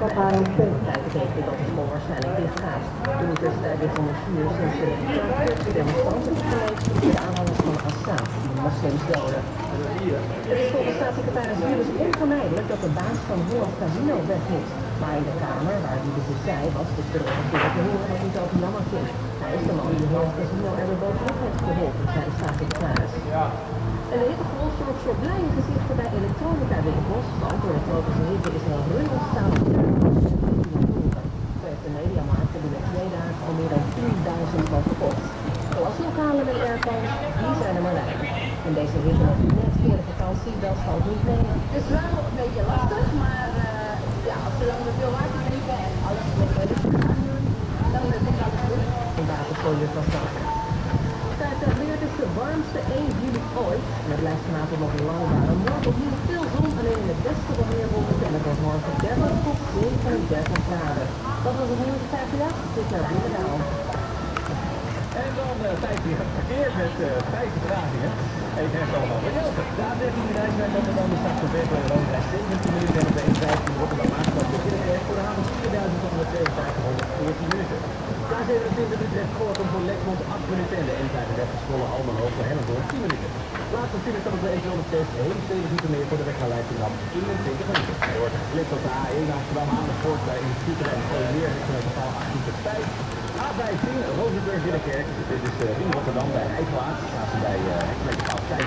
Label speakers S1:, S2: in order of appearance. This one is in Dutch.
S1: Dat waren ook veel tijd betekent dat de school waarschijnlijk dicht gaat. Toen de tussentijd is onderstuur sinds de demonstranten vergeleken met de aanhangers van Assad, die de moslims doden. Het is volgens staatssecretaris Wiebes onvermijdelijk dat de baas van Holland Casino weg moet. Maar in de Kamer, waar Wiebes dus zei, was de directeur te horen dat hij het ook jammer vindt. Hij is de man die Holland Casino er weer bovenop heeft geholpen, zei de staatssecretaris. En de hittegolf zorgt voor blije gezichten bij elektronica winkels, want door de tropische hitte is er een run ontstaan op de Mediamarkt hebben in 2 dagen al meer dan 10.000 van verkocht. Klaslokalen met airco's, die zijn er maar weinig. En deze hitte nog net voor de vakantie, dat valt niet mee.
S2: Het is wel nog een beetje lastig, maar ja, als we dan veel water drinken en alles met de gaan doen, dan komt alles goed.
S1: Een watergooier van Stassen. Tijd is de warmste 1 juli ooit. En het blijft vanavond nog lang warm. Morgen opnieuw veel zon, alleen in het westen wat meer wolken. En het wordt morgen 30 tot 37 graden. Dat was het nieuws 538. Dit naar Bloemendaal.
S3: En dan tijd weer verkeer met 5 vertragingen. Even heeft allemaal verhelpen. De A13 Rijswijk Rotterdam de stad van Bever en Roodreis 17 minuten en op de E15 Rotterdam Maasstad tot Kinderkerk voor de haven 4.152 minuten. De A27 Utrecht Gorkum voor Lexmond 8 minuten en de N35 Zwolle Almenhoog voor Hellendoorn 10 minuten. Laatste file staat op de N206 Heemstede meer voor de weg naar Leidschendam 21 minuten. Er wordt geflipt op de A1 Amsterdam Amersfoort bij Instituut en Gooimeer met een totaal 18 tot 5. A15 Rozenburg Ridderkerk. Dit is in Rotterdam bij Eikelaar. Staat ze bij Hekkelpaal 5.